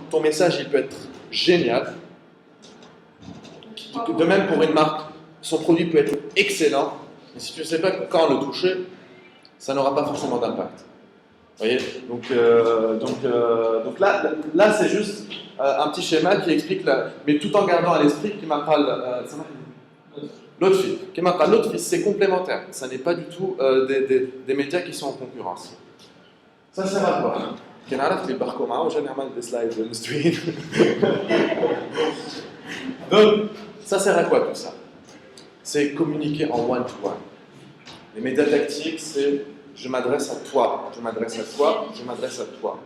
ton message il peut être génial. De même pour une marque, son produit peut être excellent, mais si tu ne sais pas quand le toucher, ça n'aura pas forcément d'impact. Vous voyez, donc là c'est juste un petit schéma qui explique, mais tout en gardant à l'esprit qui m'appelle l'autre fil, c'est complémentaire. Ça n'est pas du tout des médias qui sont en concurrence. Ça sert à quoi? كان عرفت لي بحكوا معاه وجاني عملت des slides مستويين. Donc, ça sert à quoi tout ça? C'est communiquer en one-to-one. Les médias tactiques, c'est je m'adresse à toi, je m'adresse à toi, je m'adresse à toi.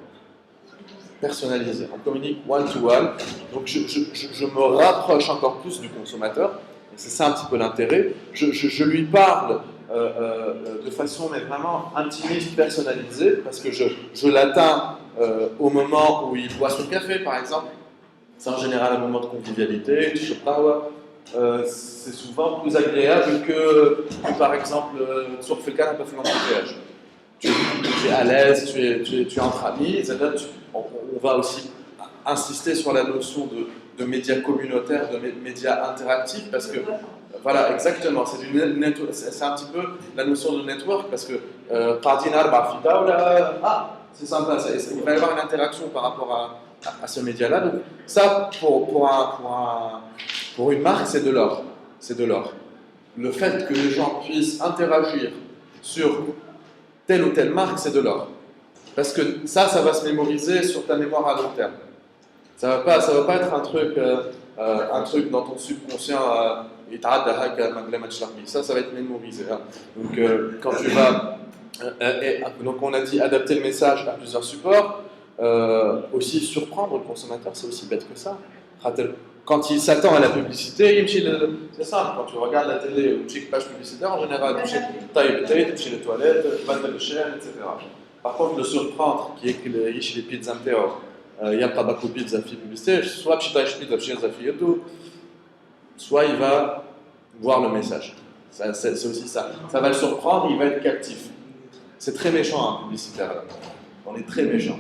Personnalisé. On communique one-to-one. Donc, je me rapproche encore plus du consommateur. Et c'est ça un petit peu l'intérêt. Je lui parle de façon mais vraiment intimiste, personnalisée, parce que je l'atteins au moment où il boit son café, par exemple. C'est en général un moment de convivialité, c'est souvent plus agréable que par exemple, sur le canapé à faire l'embouteillage. Tu es à l'aise, tu es entre amis, on va aussi insister sur la notion de médias communautaires, de médias interactifs, parce que, voilà, exactement, c'est un petit peu la notion de network, parce que, c'est sympa, il va y avoir une interaction par rapport à ce média-là. Donc ça, pour une marque, c'est de l'or. C'est de l'or. Le fait que les gens puissent interagir sur telle ou telle marque, c'est de l'or. Parce que ça va se mémoriser sur ta mémoire à long terme. Ça va pas être un truc dans ton subconscient. Ça va être mémorisé. Hein. Donc quand tu vas... donc on a dit adapter le message à plusieurs supports. Aussi surprendre le consommateur, c'est aussi bête que ça. Quand il s'attend à la publicité, c'est simple, quand tu regardes la télé ou une page publicitaire, en général, tu chez les toilettes, tu vas dans le chaîne, etc. Par contre, le surprendre, qui est que les pizzas il n'y a pas beaucoup de pizzas publicitaires, soit tu as pizza soit il va voir le message. C'est aussi ça. Ça va le surprendre, il va être captif. C'est très méchant un publicitaire là. On est très méchant.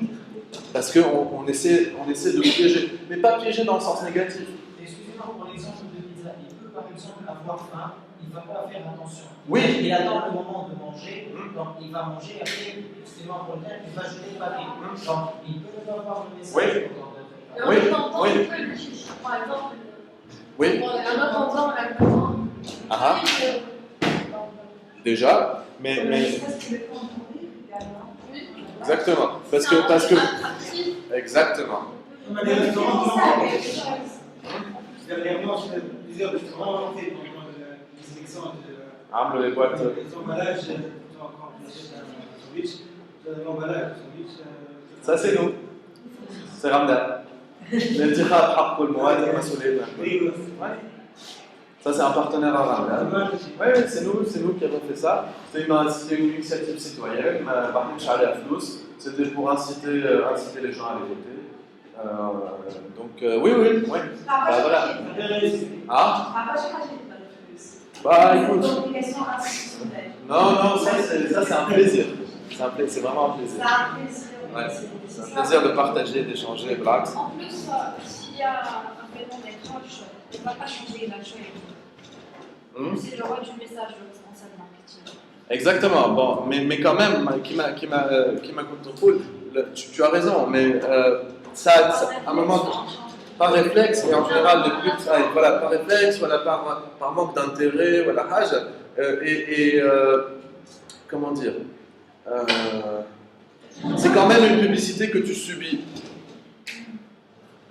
Parce qu'on essaie de piéger, mais pas piéger dans le sens négatif. Excusez-moi, pour l'exemple de pizza, il peut par exemple avoir faim, il ne va pas faire attention. Oui. Il attend le moment de manger, donc il va manger, après, excusez-moi pour le terme, il va jeter le papier. Donc il peut ne pas avoir le message. Oui. Oui. Oui. Par exemple, oui. un autre endroit, on a besoin. Ah. Déjà, mais... Exactement. Parce que... Exactement. Dernièrement, plusieurs restaurants ont fait des sélections de... les boîtes. Les emballages, quand on achète un sandwich, l'emballage du sandwich. Ça, c'est nous. C'est Ramdan. Ça, c'est un partenaire à Ramdan. Oui, c'est nous qui avons fait ça. C'était une initiative citoyenne. C'était pour inciter les gens à les voter. Donc, oui. Voilà. Bah, écoute. Non, ça, c'est un plaisir. C'est vraiment un plaisir. Ouais. C'est un plaisir de partager, d'échanger, blagues. En plus, s'il y a un paiement d'accroche, on ne va pas changer la chose. C'est le rôle du message, le responsable marketing. Exactement. Bon, mais quand même, qui m'a cool, tu as raison, mais ça, à un moment, par réflexe, et en général, voilà, par réflexe, voilà, par manque d'intérêt, voilà, comment dire, c'est quand même une publicité que tu subis.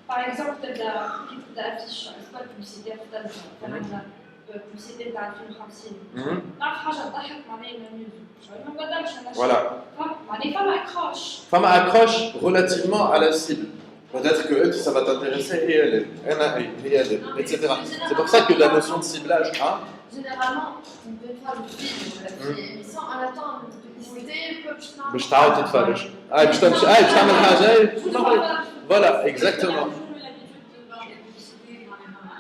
Par exemple, tu as l'affiche, c'est pas publicité, publicité de la film 50. Voilà. Femme accroche relativement à la cible. Peut-être que ça va t'intéresser et elle, etc. C'est pour ça que la notion de ciblage. Hein? Généralement, on peut faire le film, mais sans en attendre une publicité, باش تعاود تتفرج. باش تعمل حاجة. Voilà, exactement.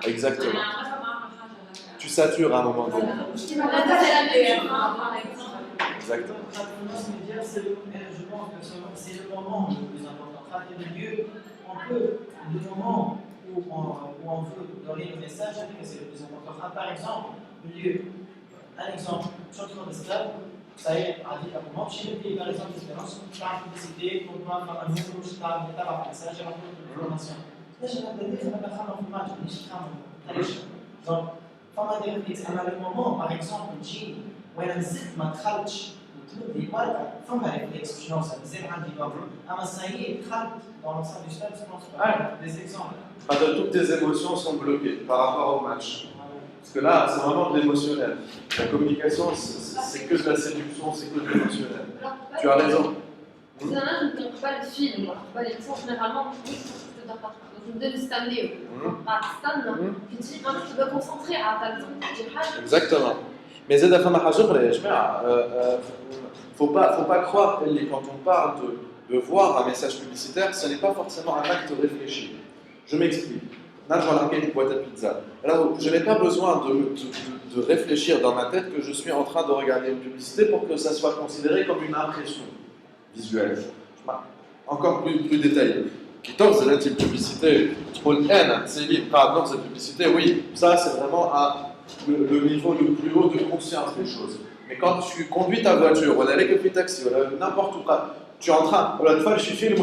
Exactement. Tu satures à un moment donné. Exactement. Je pense que c'est le moment le plus important. Le milieu, on peut on veut donner le message, que c'est le plus important. Par exemple, un exemple, changement de stade, ça y est, a dit à comment chez les pays, par exemple, d'espérance, je fais une publicité pour moi, faire un nouveau, je fais un état par message, j'ai rencontré de l'information. Là, je vais donner, je vais faire un fromage, je vais faire un donc, فما دير فيكس انا المومون باغ اكزومبل نجي وانا نزيد ما دخلتش نطلب لي ماركه فما ريفليكس باش نوصل مازال عندي وقت اما سايي دخلت dans l'ensemble du stade, je pense pas. Des exemples. Toutes tes émotions sont bloquées par rapport au match. Parce que là, c'est vraiment de l'émotionnel. La communication, c'est que de la séduction, c'est que de l'émotionnel. Tu as raison. Je ne comprends pas le film, pas les sons généralement, je me donne Stanley. Tu dis, tu dois concentrer à ta zone. Exactement. Mais Zed Afama Hajour, faut pas croire que quand on parle de voir un message publicitaire, ce n'est pas forcément un acte réfléchi. Je m'explique. Là, je vais larguer une boîte à pizza. Alors, je n'ai pas besoin de réfléchir dans ma tête que je suis en train de regarder une publicité pour que ça soit considéré comme une impression visuelle. Encore plus détaillé. 14, c'est une publicité. Pour le N, c'est libre. Pardon, cette publicité, oui, ça c'est vraiment le niveau le plus haut de conscience des choses. Mais quand tu conduis ta voiture, ou avec un taxi, ou n'importe où, tu es en train, de faire le film,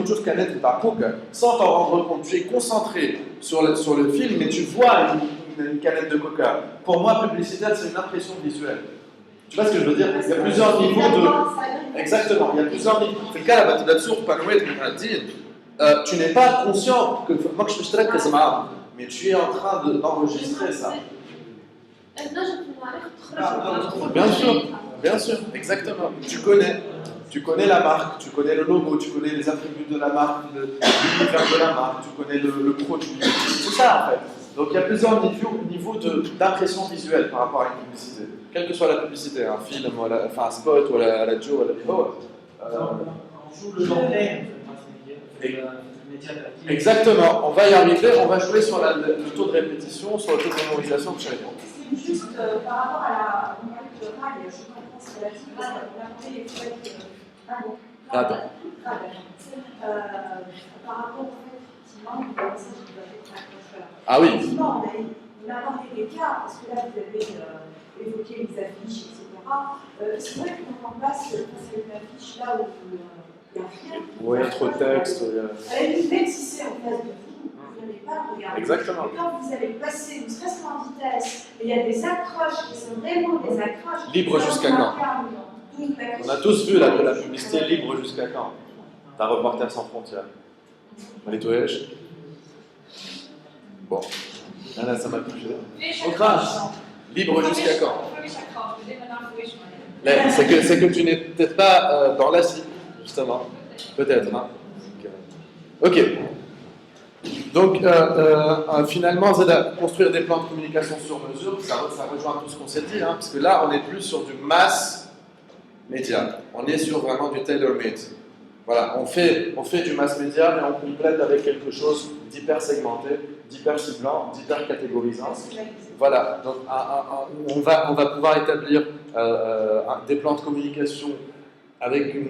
sans t'en rendre compte, tu es concentré sur le film, mais tu vois une canette de coca. Pour moi, publicitaire, c'est une impression visuelle. Tu vois ce que je veux dire? Il y a plusieurs niveaux de. Exactement, il y a plusieurs niveaux. C'est le cas là, tu n'es pas conscient que moi je suis très mais tu es en train d'enregistrer ça. Bien sûr, exactement. Tu connais la marque, tu connais le logo, tu connais les attributs de la marque, l'univers de la marque, tu connais le produit. C'est ça en fait. Donc il y a plusieurs niveaux d'impression visuelle par rapport à une publicité. Quelle que soit la publicité, un film, un spot, ou la radio, ou la vidéo. On joue le long-terme. Exactement, on va y arriver, on va jouer sur le taux de répétition, sur le taux de mémorisation de chaque mot. C'est juste par rapport à la je comprends ce qu'elle a dit, parce qu'on a appris les fêtes. Par rapport au fait, effectivement, il y a un message qui doit être accrocheur. Ah oui. Effectivement, on a abordé des cas, parce que là, vous avez évoqué les affiches, etc. C'est vrai qu'on en place, c'est une affiche là où il n'y a rien. Oui, il y a trop de texte. Même si c'est en face de vous, vous n'allez pas regarder. Exactement. Et quand vous allez passer, ne serait-ce qu'en vitesse, et il y a des accroches qui sont vraiment des accroches. Libre jusqu'à quand? On a tous vu la publicité libre jusqu'à quand? D'un Reporter sans frontières. Allez, toi, bon, là, ça m'a touché. On crache. Libre jusqu'à quand? C'est que tu n'es peut-être pas dans la cible, justement. Peut-être. Hein. Ok. Donc, finalement, construire des plans de communication sur mesure, ça rejoint tout ce qu'on s'est dit, hein, parce que là, on n'est plus sur du mass média. On est sur vraiment du tailor-made. Voilà, on fait du mass média, mais on complète avec quelque chose d'hyper segmenté, d'hyper ciblant, d'hyper catégorisant. Voilà, donc on va pouvoir établir des plans de communication avec une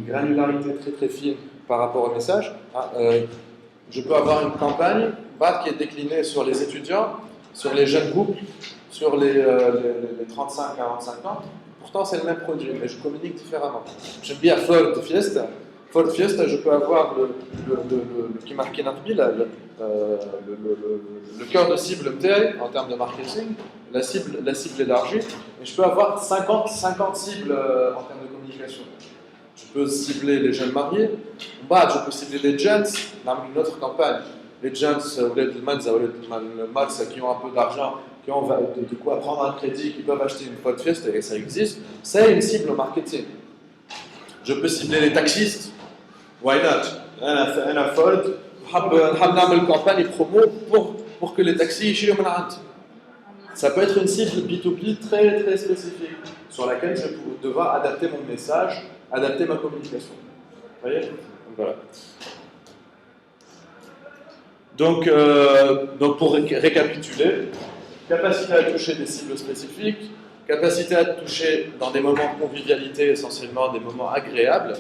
granularité très très fine par rapport au message. Je peux avoir une campagne qui est déclinée sur les étudiants, sur les jeunes couples, sur les 35-45 ans. Pourtant, c'est le même produit, mais je communique différemment. J'aime bien Ford Fiesta. Ford Fiesta, je peux avoir qui marque le cœur de cible en termes de marketing, la cible élargie, et je peux avoir 50 cibles en termes de communication. Je peux cibler les jeunes mariés, je peux cibler les gens dans une autre campagne. Les gens, qui ont un peu d'argent, qui ont de quoi prendre un crédit, qui peuvent acheter une Ford Fiesta, et ça existe, c'est une cible marketing. Je peux cibler les taxistes. Why not? Un Ford, une campagne promo pour que les taxis chient. Ça peut être une cible B2B très très spécifique sur laquelle je vais devoir adapter mon message, adapter ma communication. Vous voyez? Voilà. Donc pour récapituler, capacité à toucher des cibles spécifiques, capacité à toucher dans des moments de convivialité, essentiellement des moments agréables.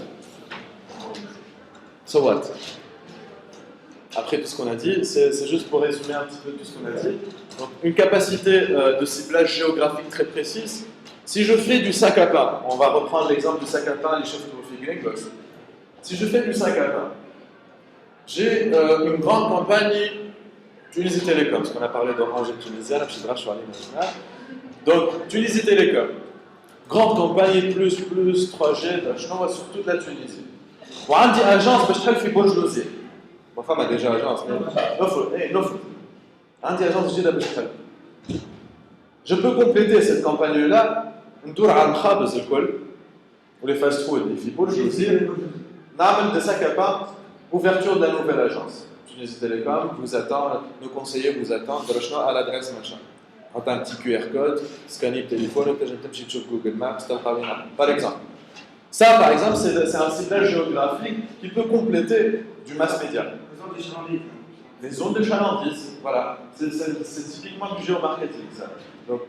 So what? après tout ce qu'on a dit, c'est juste pour résumer un petit peu tout ce qu'on a dit. Donc, une capacité de ciblage géographique très précise. Si je fais du sac à pain, on va reprendre l'exemple du sac à pain, les chefs de si je fais du sac à pain, j'ai une grande campagne Tunisie Télécom, parce qu'on a parlé d'Orange et Tunisia, là, je suis donc, Tunisie Télécom, grande campagne, plus 3G, je vois sur toute la Tunisie. Bon, on dit agence, je travaille dans Bojlouzi. Ma femme a déjà agence, mais on dit agence, je peux compléter cette campagne-là, on tourne à Mkhabaz, ou les fast-food, les Bojlouzi, on a des sacs à pain, ouverture de la nouvelle agence. Tunisie Télécom vous attend, nos conseillers vous attendent, à l'adresse machin. On a un petit QR code, scanner le téléphone, ou je sur Google Maps, par exemple. Ça, par exemple, c'est un ciblage géographique qui peut compléter du mass média. Les zones de chalandise, voilà. C'est typiquement du géomarketing, ça. Donc,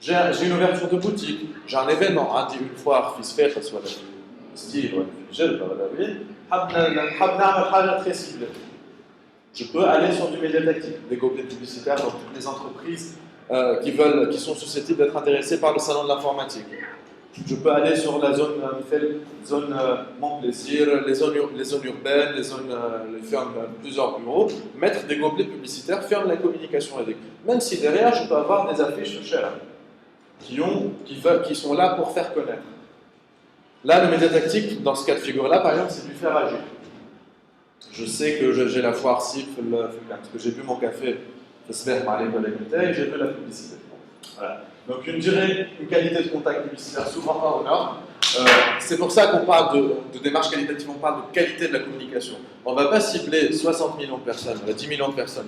j'ai une ouverture de boutique, j'ai un événement, une foire, fils fait, soit le style, très ciblé. Je peux aller sur du média tactique, des gobelets publicitaires dans toutes les entreprises qui sont susceptibles d'être intéressées par le salon de l'informatique. Je peux aller sur la zone Mont Plaisir, les zones urbaines, les fermes, plusieurs bureaux, mettre des gobelets publicitaires, faire de la communication avec. Même si derrière, je peux avoir des affiches chères qui sont là pour faire connaître. Là, le média tactique, dans ce cas de figure-là, par exemple, c'est du faire agir. Je sais que j'ai la foire cible, parce que j'ai bu mon café, et j'ai vu la publicité. Voilà. Donc une qualité de contact publicitaire souvent pas au nord. C'est pour ça qu'on parle de démarche qualitative, on parle de qualité de la communication. On ne va pas cibler 60 millions de personnes, 10 millions de personnes,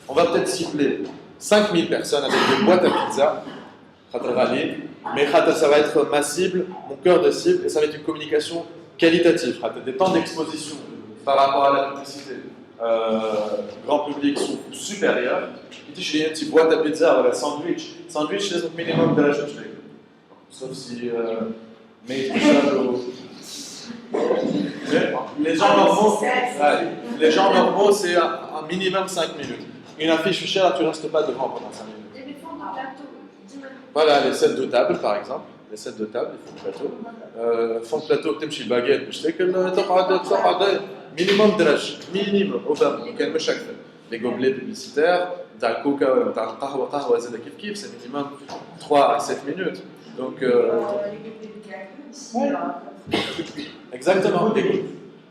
on va peut-être cibler 5000 personnes avec des boîtes à pizza, mais ça va être ma cible, mon cœur de cible, et ça va être une communication qualitative, des temps d'exposition par rapport à la publicité. Grand public sont supérieurs. Je dis, une petite boîte à pizza, voilà, sandwich, c'est le minimum de la chose. Sauf si. Mais les gens normaux, c'est un minimum 5 minutes. Une affiche chère, tu ne restes pas devant pendant 5 minutes. Et des fonds de plateau. Voilà, les sets de table, par exemple. Les sets de table, les fonds de plateau. Fond de plateau, tu as une baguette, je sais que minimum درج minimum كان مش اكثر les gobelets publicitaires تاع الكوكا ولا تاع قهوه زاد كيف c'est minimum 3 à 7 minutes donc exactement.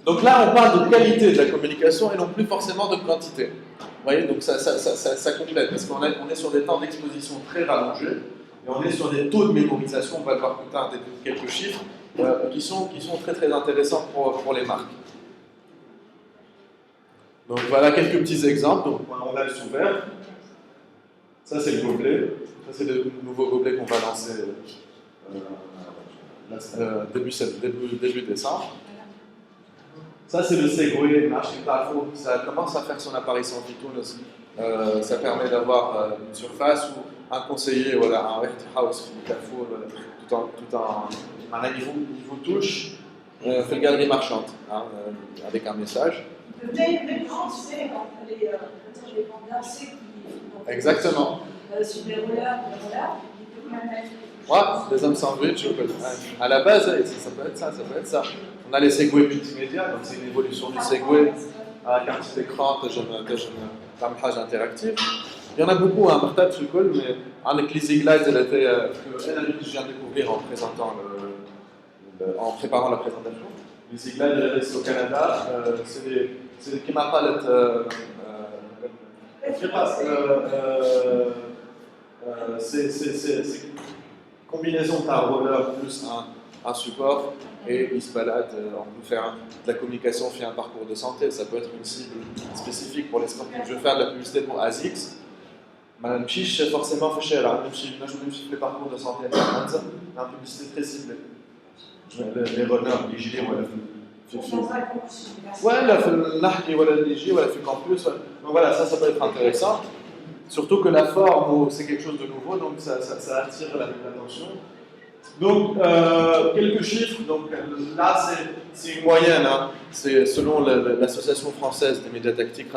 Donc là on parle de qualité de la communication et non plus forcément de quantité. Vous voyez, donc ça complète parce qu'on est sur des temps d'exposition très rallongés et on est sur des taux de mémorisation, on va voir plus tard quelques chiffres qui sont très très intéressants pour les marques. Donc voilà quelques petits exemples. Donc on a le sous-vert. Ça c'est le gobelet. Ça c'est le nouveau gobelet qu'on va lancer début décembre. Ça c'est le Segway, ça commence à faire son apparition en Fitoun. Ça permet d'avoir une surface où un conseiller, voilà, un warehouse, un carrefour, tout en niveau touche, fait une galerie marchande avec un message. Les grands, tu sais, les vendeurs, c'est qui. Exactement. Sur des rollers, Ouais, des hommes sandwich. À la base, ça peut être ça. On a les Segway multimédia, donc c'est une évolution du Segway avec un petit écran, une page interactive. Il y en a beaucoup, un partage sur le col, mais avec l'Easy Glide, je viens de découvrir en préparant la présentation. L'Easy Glide, c'est au Canada, c'est qui m'a pas c'est combinaison par roller plus un support et il se balade. On peut faire de la communication via un parcours de santé. Ça peut être une cible spécifique pour les sportifs. Je vais faire de la publicité pour ASICS. Madame Chiche, forcément, fait cher. Je fais parcours de santé à la publicité très ciblée. Les runners, les gilets, voilà, le campus. Donc voilà, ça peut être intéressant. Surtout que la forme, c'est quelque chose de nouveau, donc ça attire l'attention. Donc, quelques chiffres. Donc, là, c'est une moyenne. Hein. C'est selon l'association française des médias tactiques.